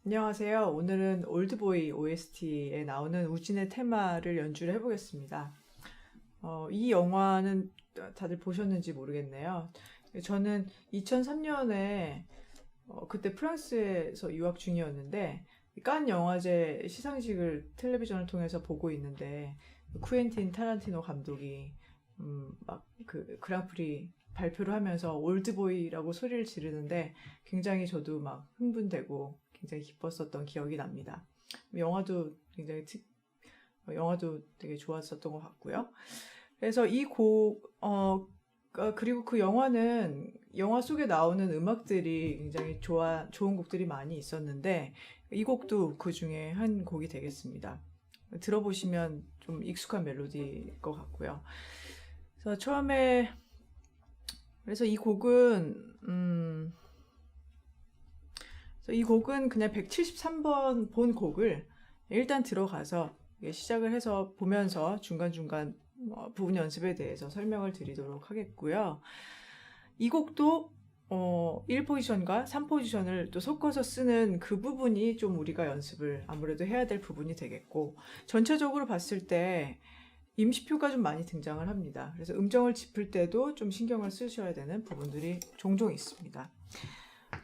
안녕하세요. 오늘은 올드보이 OST에 나오는 우진의 테마를 연주를 해보겠습니다. 이 영화는 다들 보셨는지 모르겠네요. 저는 2003년에 그때 프랑스에서 유학 중이었는데 칸 영화제 시상식을 텔레비전을 통해서 보고 있는데 쿠엔틴 타란티노 감독이 막 그 그랑프리 발표를 하면서 올드보이라고 소리를 지르는데 굉장히 저도 막 흥분되고 굉장히 기뻤었던 기억이 납니다. 영화도 굉장히 영화도 되게 좋았었던 것 같고요. 그래서 이 곡, 그리고 그 영화는 영화 속에 나오는 음악들이 굉장히 좋은 곡들이 많이 있었는데 이 곡도 그 중에 한 곡이 되겠습니다. 들어보시면 좀 익숙한 멜로디일 것 같고요. 그래서 그래서 이 곡은 그냥 173번 본 곡을 일단 들어가서 시작을 해서 보면서 중간중간 부분 연습에 대해서 설명을 드리도록 하겠고요. 이 곡도 1포지션과 3포지션을 또 섞어서 쓰는 그 부분이 좀 우리가 연습을 아무래도 해야 될 부분이 되겠고, 전체적으로 봤을 때 임시표가 좀 많이 등장을 합니다. 그래서 음정을 짚을 때도 좀 신경을 쓰셔야 되는 부분들이 종종 있습니다.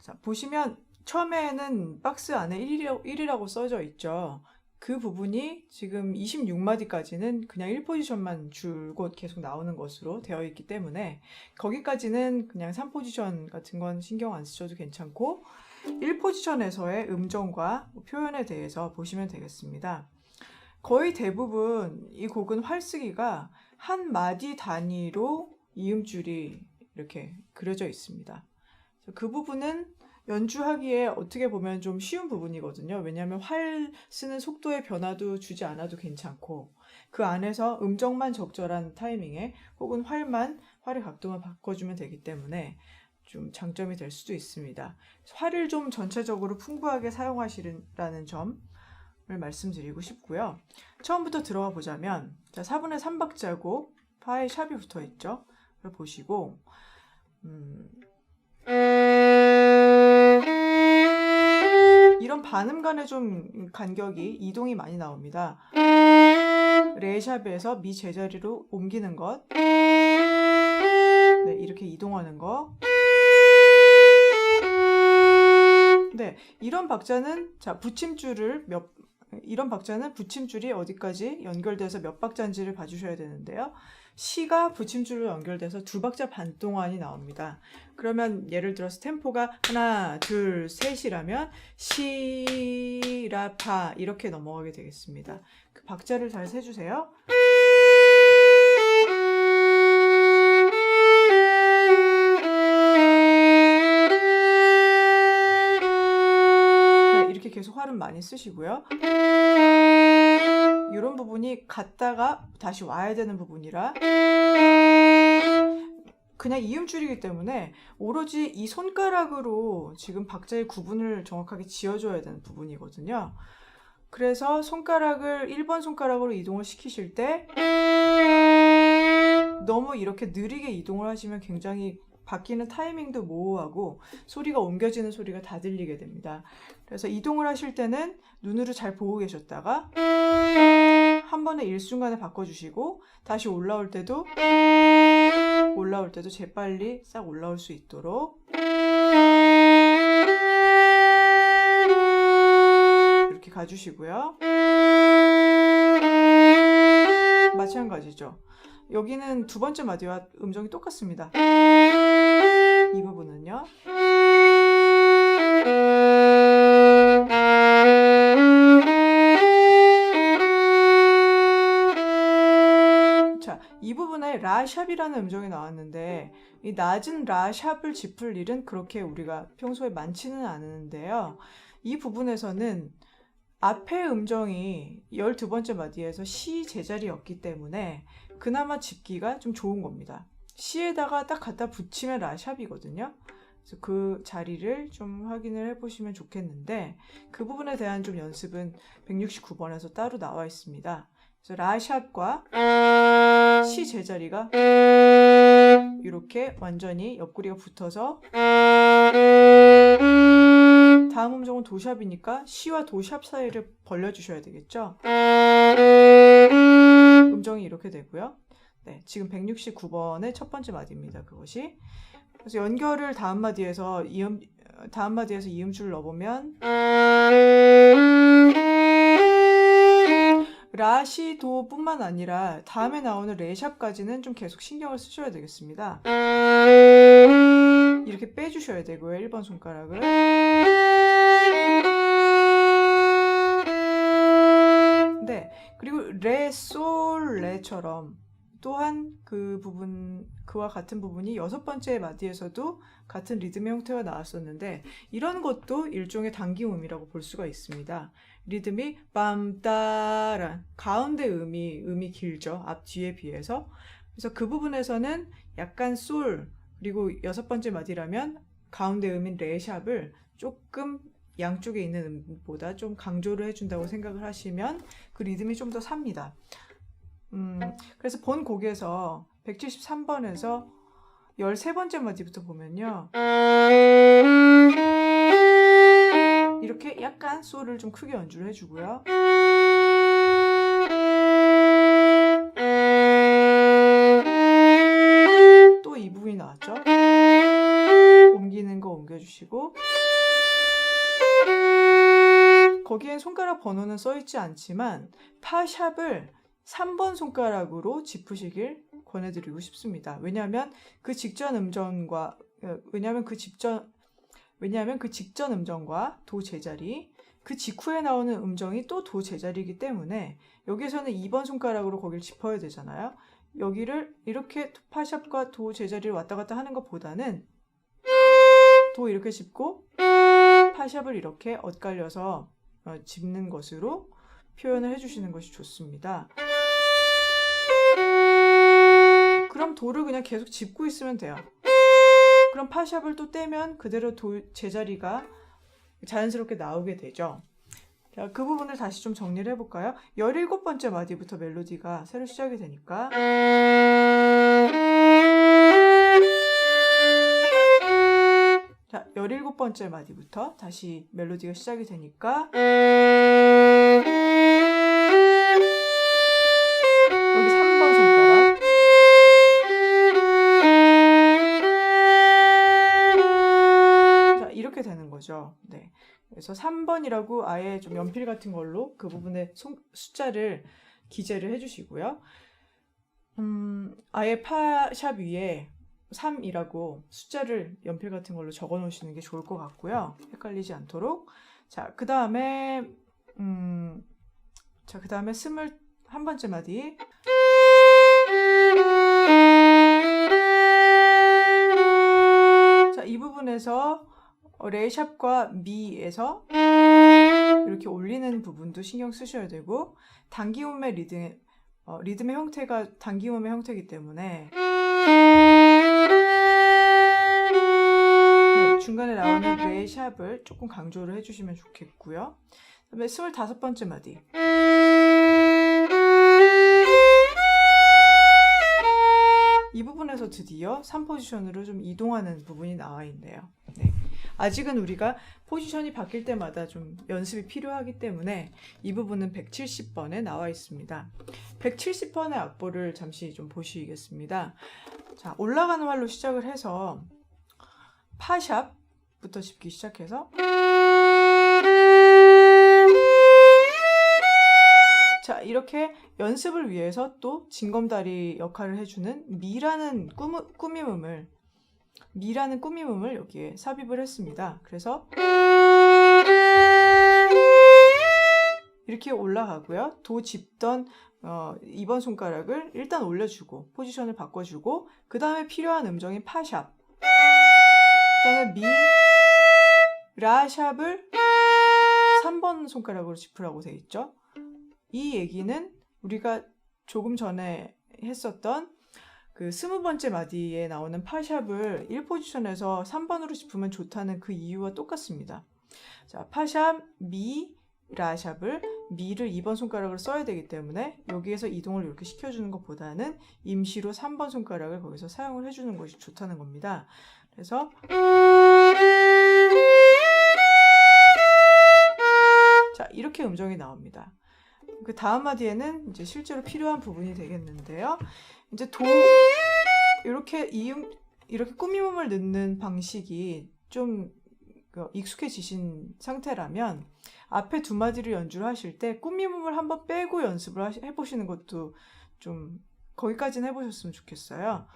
자, 보시면 처음에는 박스 안에 1이라고 써져 있죠. 그 부분이 지금 26마디까지는 그냥 1포지션만 줄곧 계속 나오는 것으로 되어 있기 때문에 거기까지는 그냥 3포지션 같은 건 신경 안 쓰셔도 괜찮고 1포지션에서의 음정과 표현에 대해서 보시면 되겠습니다. 거의 대부분 이 곡은 활쓰기가 한 마디 단위로 이음줄이 이렇게 그려져 있습니다. 그 부분은 연주하기에 어떻게 보면 좀 쉬운 부분이거든요. 왜냐하면 활 쓰는 속도의 변화도 주지 않아도 괜찮고 그 안에서 음정만 적절한 타이밍에 혹은 활의 각도만 바꿔주면 되기 때문에 좀 장점이 될 수도 있습니다. 활을 좀 전체적으로 풍부하게 사용하시라는 점을 말씀드리고 싶고요. 처음부터 들어가 보자면 자, 4분의 3박자고 파에 샵이 붙어 있죠. 그걸 보시고 이런 반음 간의 좀 간격이 이동이 많이 나옵니다. 레샵에서 미 제자리로 옮기는 것, 네, 이렇게 이동하는 거. 네, 이런 박자는 자 이런 박자는 붙임줄이 어디까지 연결돼서 몇 박자인지를 봐주셔야 되는데요. 시가 붙임줄로 연결돼서 2박자 반 동안이 나옵니다. 그러면 예를 들어서 템포가 하나, 둘, 셋이라면 시, 라, 파 이렇게 넘어가게 되겠습니다. 그 박자를 잘 세주세요. 네, 이렇게 계속 활음 많이 쓰시고요. 이런 부분이 갔다가 다시 와야 되는 부분이라 그냥 이음줄이기 때문에 오로지 이 손가락으로 지금 박자의 구분을 정확하게 지어줘야 되는 부분이거든요. 그래서 1번 손가락으로 이동을 시키실 때 너무 이렇게 느리게 이동을 하시면 굉장히 바뀌는 타이밍도 모호하고 소리가 옮겨지는 소리가 다 들리게 됩니다. 그래서 이동을 하실 때는 눈으로 잘 보고 계셨다가 한 번에 일순간에 바꿔주시고 다시 올라올 때도 재빨리 싹 올라올 수 있도록 이렇게 가주시고요. 마찬가지죠. 여기는 두 번째 마디와 음정이 똑같습니다. 이 부분은요. 자, 이 부분에 라샵이라는 음정이 나왔는데 이 낮은 라샵을 짚을 일은 그렇게 우리가 평소에 많지는 않은데요. 이 부분에서는 앞에 음정이 12번째 마디에서 시 제자리였기 때문에 그나마 짚기가 좀 좋은 겁니다. 시에다가 딱 갖다 붙이면 라샵이거든요. 그래서 그 자리를 좀 확인을 해보시면 좋겠는데 그 부분에 대한 좀 연습은 169번에서 따로 나와 있습니다. 그래서 라샵과 시 제자리가 이렇게 완전히 옆구리가 붙어서 다음 음정을 음정은 도샵이니까 시와 도샵 사이를 벌려주셔야 되겠죠. 음정이 이렇게 되고요. 네, 지금 169번의 첫 번째 마디입니다. 그것이. 그래서 연결을 다음 마디에서 이음줄을 넣어보면 라시 도뿐만 아니라 다음에 나오는 레샵까지는 좀 계속 신경을 쓰셔야 되겠습니다. 이렇게 빼주셔야 되고요. 1번 손가락을. 네, 그리고 레, 솔, 레처럼 또한 그와 같은 부분이 6번째 마디에서도 같은 리듬의 형태가 나왔었는데 이런 것도 일종의 당김음이라고 볼 수가 있습니다. 리듬이 빰따란 가운데 음이 길죠. 앞 뒤에 비해서. 그래서 그 부분에서는 약간 솔 그리고 6번째 마디라면 가운데 음인 레샵을 조금 양쪽에 있는 음보다 좀 강조를 해준다고 생각을 하시면 그 리듬이 좀 더 삽니다. 그래서 본 곡에서 173번에서 13번째 마디부터 보면요. 이렇게 약간 솔을 좀 크게 연주를 해주고요. 또 이 부분이 나왔죠. 옮기는 거 옮겨주시고 거기엔 손가락 번호는 써있지 않지만 파샵을 3번 손가락으로 짚으시길 권해드리고 싶습니다. 왜냐하면 그 직전 음정과 도 제자리, 그 직후에 나오는 음정이 또 도 제자리이기 때문에 여기서는 2번 손가락으로 거기를 짚어야 되잖아요. 여기를 이렇게 파샵과 도 제자리를 왔다 갔다 하는 것보다는 도 이렇게 짚고 파샵을 이렇게 엇갈려서 짚는 것으로 표현을 해주시는 것이 좋습니다. 그럼 도를 그냥 계속 짚고 있으면 돼요. 그럼 파샵을 또 떼면 그대로 도 제자리가 자연스럽게 나오게 되죠. 자, 그 부분을 다시 좀 정리를 해볼까요? 17번째 마디부터 멜로디가 새로 시작이 되니까 자, 17번째 마디부터 다시 멜로디가 시작이 되니까 여기 3번 손가락 자, 이렇게 되는 거죠. 네. 그래서 3번이라고 아예 좀 연필 같은 걸로 그 부분에 숫자를 기재를 해주시고요. 아예 파샵 위에 3이라고 숫자를 연필 같은 걸로 적어 놓으시는 게 좋을 것 같고요. 헷갈리지 않도록. 자, 그 다음에 21번째 마디. 자, 이 부분에서 레샵과 미에서 이렇게 올리는 부분도 신경 쓰셔야 되고 당기음의 리듬의 형태가 당기음의 형태이기 때문에 중간에 나오는 레샵을 조금 강조를 해주시면 좋겠고요. 그다음에 25번째 마디. 이 부분에서 드디어 3포지션으로 좀 이동하는 부분이 나와 있네요. 네. 아직은 우리가 포지션이 바뀔 때마다 좀 연습이 필요하기 때문에 이 부분은 170번에 나와 있습니다. 170번의 악보를 잠시 좀 보시겠습니다. 자, 올라가는 활로 시작을 해서 파샵부터 짚기 시작해서 자, 이렇게 연습을 위해서 또 징검다리 역할을 해주는 미라는 꾸밈음을 여기에 삽입을 했습니다. 그래서 이렇게 올라가고요. 도 짚던 2번 손가락을 일단 올려주고 포지션을 바꿔주고 그 다음에 필요한 음정인 파샵 그 다음에 미, 라샵을 3번 손가락으로 짚으라고 되어 있죠. 이 얘기는 우리가 조금 전에 했었던 그 20번째 마디에 나오는 파샵을 1포지션에서 3번으로 짚으면 좋다는 그 이유와 똑같습니다. 자, 파샵, 미, 라샵을 미를 2번 손가락으로 써야 되기 때문에 여기에서 이동을 이렇게 시켜주는 것보다는 임시로 3번 손가락을 거기서 사용을 해주는 것이 좋다는 겁니다. 그래서 음정이 나옵니다. 그 다음 마디에는 이제 실제로 필요한 부분이 되겠는데요. 이제 이렇게 이렇게 꾸밈음을 넣는 방식이 좀 익숙해지신 상태라면 앞에 두 마디를 연주를 하실 때 꾸밈음을 한번 빼고 연습을 해보시는 것도 좀 거기까지는 해보셨으면 좋겠어요.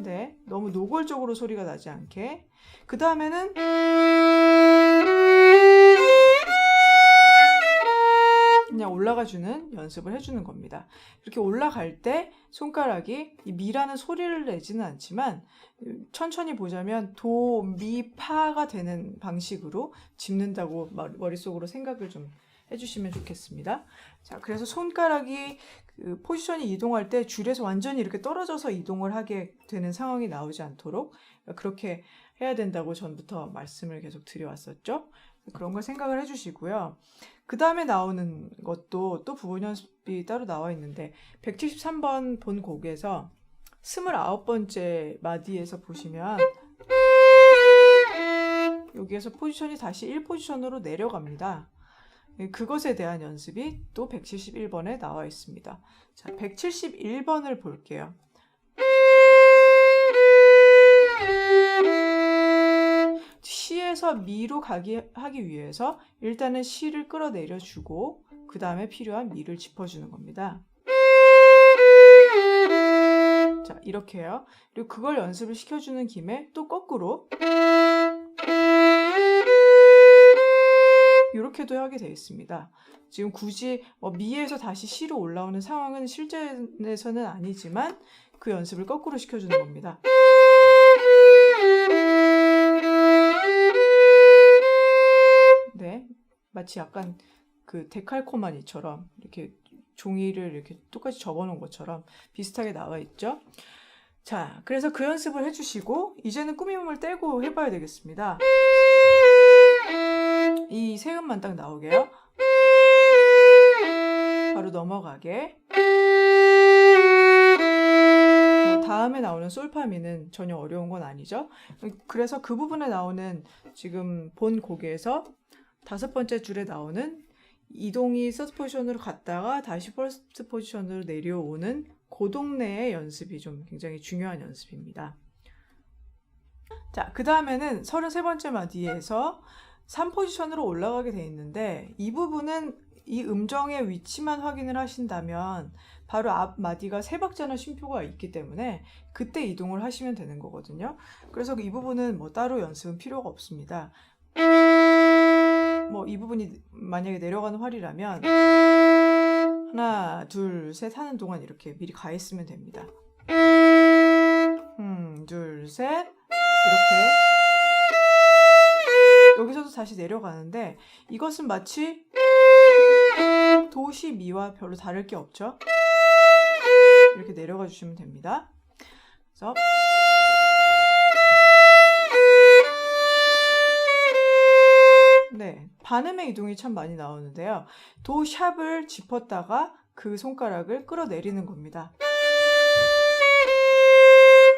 네, 너무 노골적으로 소리가 나지 않게. 그 다음에는 그냥 올라가주는 연습을 해주는 겁니다. 이렇게 올라갈 때 손가락이 이 미라는 소리를 내지는 않지만 천천히 보자면 도, 미, 파가 되는 방식으로 짚는다고 머릿속으로 생각을 좀 해주시면 좋겠습니다. 자, 그래서 손가락이 그 포지션이 이동할 때 줄에서 완전히 이렇게 떨어져서 이동을 하게 되는 상황이 나오지 않도록 그렇게 해야 된다고 전부터 말씀을 계속 드려왔었죠. 그런 걸 생각을 해주시고요. 그 다음에 나오는 것도 또 부분 연습이 따로 나와 있는데 173번 본 곡에서 29번째 마디에서 보시면 여기에서 포지션이 다시 1포지션으로 내려갑니다. 그것에 대한 연습이 또 171번에 나와 있습니다. 자, 171번을 볼게요. 시에서 미로 하기 위해서 일단은 시를 끌어내려주고 그 다음에 필요한 미를 짚어주는 겁니다. 자, 이렇게요. 그리고 그걸 연습을 시켜주는 김에 또 거꾸로 이렇게도 하게 되어 있습니다. 지금 굳이 미에서 다시 시로 올라오는 상황은 실전에서는 아니지만 그 연습을 거꾸로 시켜주는 겁니다. 네, 마치 약간 그 데칼코마니처럼 이렇게 종이를 이렇게 똑같이 접어놓은 것처럼 비슷하게 나와 있죠. 자, 그래서 그 연습을 해주시고 이제는 꾸밈음을 떼고 해봐야 되겠습니다. 이 세 음만 딱 나오게요. 바로 넘어가게. 다음에 나오는 솔파미는 전혀 어려운 건 아니죠. 그래서 그 부분에 나오는 지금 본 곡에서 5번째 줄에 나오는 이동이 서드 포지션으로 갔다가 다시 퍼스트 포지션으로 내려오는 그 동네의 연습이 좀 굉장히 중요한 연습입니다. 자, 그 다음에는 33번째 마디에서 3포지션으로 올라가게 돼 있는데 이 부분은 이 음정의 위치만 확인을 하신다면 바로 앞 마디가 3박자나 쉼표가 있기 때문에 그때 이동을 하시면 되는 거거든요. 그래서 이 부분은 따로 연습은 필요가 없습니다. 이 부분이 만약에 내려가는 활이라면 하나, 둘, 셋 하는 동안 이렇게 미리 가 있으면 됩니다. 둘, 셋 이렇게 여기서도 다시 내려가는데 이것은 마치 도, 시, 미와 별로 다를 게 없죠. 이렇게 내려가 주시면 됩니다. 그래서 네, 반음의 이동이 참 많이 나오는데요. 도 샵을 짚었다가 그 손가락을 끌어내리는 겁니다.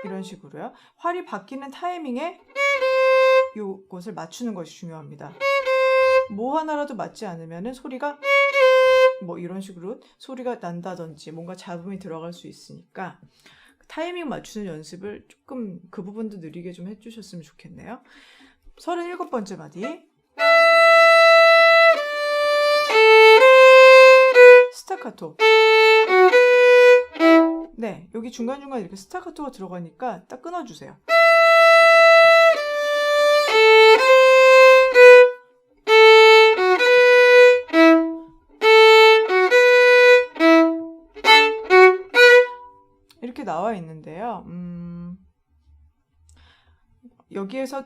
이런 식으로요. 활이 바뀌는 타이밍에 이것을 맞추는 것이 중요합니다. 뭐 하나라도 맞지 않으면 소리가 이런 식으로 소리가 난다든지 뭔가 잡음이 들어갈 수 있으니까 타이밍 맞추는 연습을 조금 그 부분도 느리게 좀 해주셨으면 좋겠네요. 37번째 마디 스타카토. 네, 여기 중간중간 이렇게 스타카토가 들어가니까 딱 끊어주세요. 이렇게 나와 있는데요. 여기에서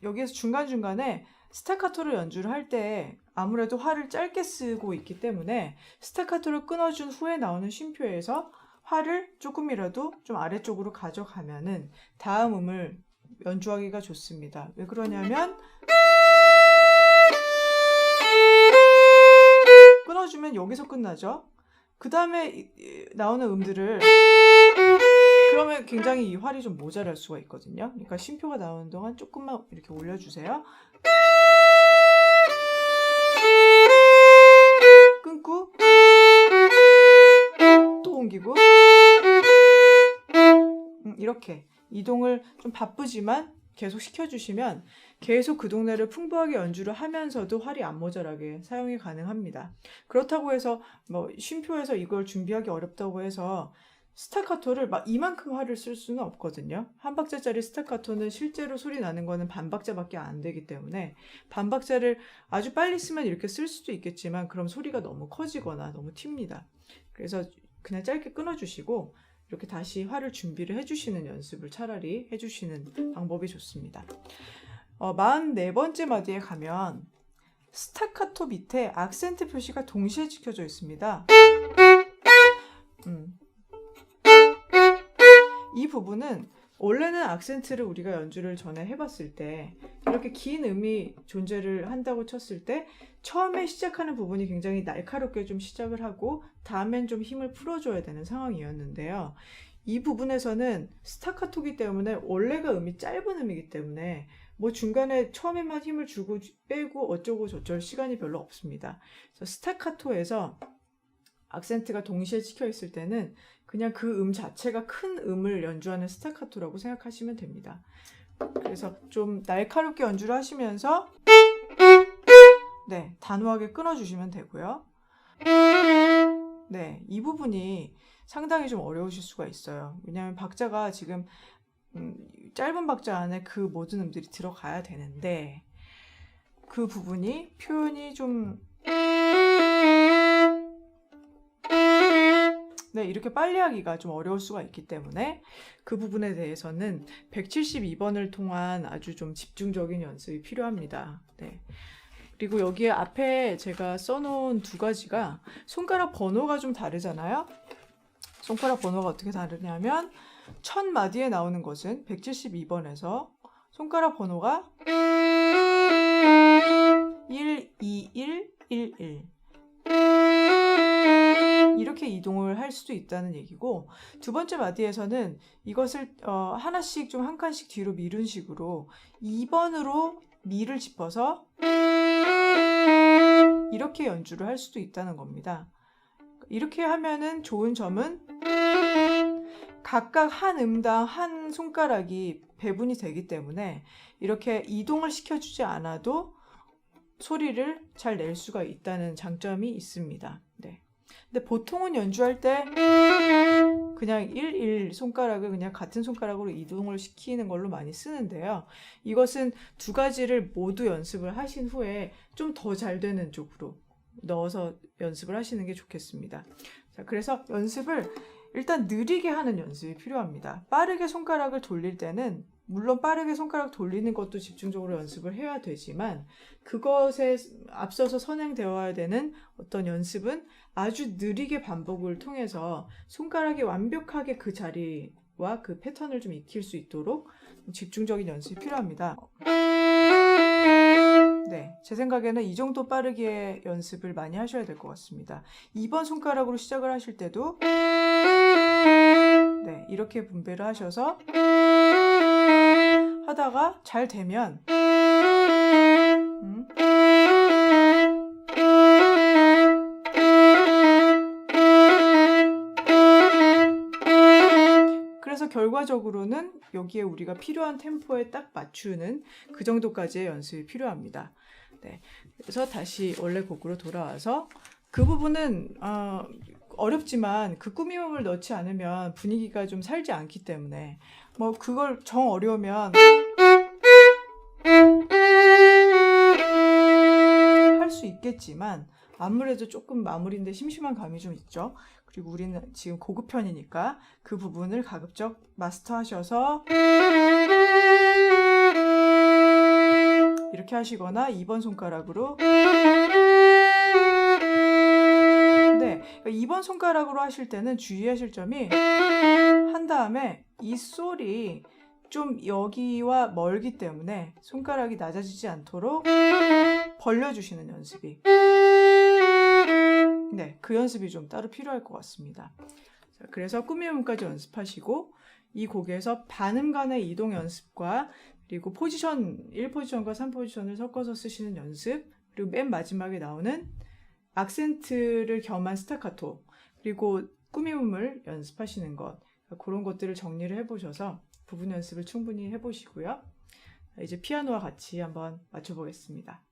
여기에서 중간중간에 스타카토를 연주를 할 때 아무래도 활을 짧게 쓰고 있기 때문에 스타카토를 끊어준 후에 나오는 쉼표에서 활을 조금이라도 좀 아래쪽으로 가져가면은 다음 음을 연주하기가 좋습니다. 왜 그러냐면 끊어주면 여기서 끝나죠. 그 다음에 나오는 음들을 굉장히 이 활이 좀 모자랄 수가 있거든요. 그러니까 쉼표가 나오는 동안 조금만 이렇게 올려주세요. 끊고 또 옮기고 이렇게 이동을 좀 바쁘지만 계속 시켜주시면 계속 그 동네를 풍부하게 연주를 하면서도 활이 안 모자라게 사용이 가능합니다. 그렇다고 해서 뭐 쉼표에서 이걸 준비하기 어렵다고 해서 스타카토를 막 이만큼 활을 쓸 수는 없거든요. 한 박자짜리 스타카토는 실제로 소리 나는 거는 반 박자밖에 안 되기 때문에 반 박자를 아주 빨리 쓰면 이렇게 쓸 수도 있겠지만 그럼 소리가 너무 커지거나 너무 튑니다. 그래서 그냥 짧게 끊어주시고 이렇게 다시 활을 준비를 해주시는 연습을 차라리 해주시는 방법이 좋습니다. 44번째 마디에 가면 스타카토 밑에 악센트 표시가 동시에 찍혀져 있습니다. 이 부분은 원래는 악센트를 우리가 연주를 전에 해봤을 때 이렇게 긴 음이 존재를 한다고 쳤을 때 처음에 시작하는 부분이 굉장히 날카롭게 좀 시작을 하고 다음엔 좀 힘을 풀어줘야 되는 상황이었는데요. 이 부분에서는 스타카토기 때문에 원래가 음이 짧은 음이기 때문에 뭐 중간에 처음에만 힘을 주고 빼고 어쩌고 저쩌고 시간이 별로 없습니다. 그래서 스타카토에서 악센트가 동시에 찍혀 있을 때는 그냥 그 음 자체가 큰 음을 연주하는 스타카토라고 생각하시면 됩니다. 그래서 좀 날카롭게 연주를 하시면서 네, 단호하게 끊어주시면 되고요. 네, 이 부분이 상당히 좀 어려우실 수가 있어요. 왜냐하면 박자가 지금 짧은 박자 안에 그 모든 음들이 들어가야 되는데 그 부분이 표현이 좀 네, 이렇게 빨리 하기가 좀 어려울 수가 있기 때문에 그 부분에 대해서는 172번을 통한 아주 좀 집중적인 연습이 필요합니다. 네. 그리고 여기에 앞에 제가 써놓은 두 가지가 손가락 번호가 좀 다르잖아요. 손가락 번호가 어떻게 다르냐면 첫 마디에 나오는 것은 172번에서 손가락 번호가 1, 2, 1, 1, 1 이렇게 이동을 할 수도 있다는 얘기고 두 번째 마디에서는 이것을 하나씩 좀 한 칸씩 뒤로 미룬 식으로 2번으로 미를 짚어서 이렇게 연주를 할 수도 있다는 겁니다. 이렇게 하면은 좋은 점은 각각 한 음당 한 손가락이 배분이 되기 때문에 이렇게 이동을 시켜주지 않아도 소리를 잘 낼 수가 있다는 장점이 있습니다. 네. 근데 보통은 연주할 때 그냥 1, 1 손가락을 그냥 같은 손가락으로 이동을 시키는 걸로 많이 쓰는데요. 이것은 두 가지를 모두 연습을 하신 후에 좀 더 잘 되는 쪽으로 넣어서 연습을 하시는 게 좋겠습니다. 자, 그래서 연습을 일단 느리게 하는 연습이 필요합니다. 빠르게 손가락을 돌릴 때는 물론 빠르게 손가락 돌리는 것도 집중적으로 연습을 해야 되지만 그것에 앞서서 선행되어야 되는 어떤 연습은 아주 느리게 반복을 통해서 손가락이 완벽하게 그 자리와 그 패턴을 좀 익힐 수 있도록 집중적인 연습이 필요합니다. 네, 제 생각에는 이 정도 빠르게 연습을 많이 하셔야 될 것 같습니다. 2번 손가락으로 시작을 하실 때도 네, 이렇게 분배를 하셔서 하다가 잘 되면 그래서 결과적으로는 여기에 우리가 필요한 템포에 딱 맞추는 그 정도까지의 연습이 필요합니다. 네, 그래서 다시 원래 곡으로 돌아와서 그 부분은 어렵지만 그 꾸밈음을 넣지 않으면 분위기가 좀 살지 않기 때문에 뭐 그걸 정 어려우면 할 수 있겠지만 아무래도 조금 마무리인데 심심한 감이 좀 있죠. 그리고 우리는 지금 고급 편이니까 그 부분을 가급적 마스터하셔서 이렇게 하시거나 2번 손가락으로 네, 2번 손가락으로 하실 때는 주의하실 점이 한 다음에 이 솔이 좀 여기와 멀기 때문에 손가락이 낮아지지 않도록 벌려주시는 연습이 네, 그 연습이 좀 따로 필요할 것 같습니다. 자, 그래서 꾸밈음까지 연습하시고 이 곡에서 반음 간의 이동 연습과 그리고 포지션 1포지션과 3포지션을 섞어서 쓰시는 연습, 그리고 맨 마지막에 나오는 악센트를 겸한 스타카토, 그리고 꾸밈음을 연습하시는 것, 그런 것들을 정리를 해보셔서 부분 연습을 충분히 해보시고요. 이제 피아노와 같이 한번 맞춰보겠습니다.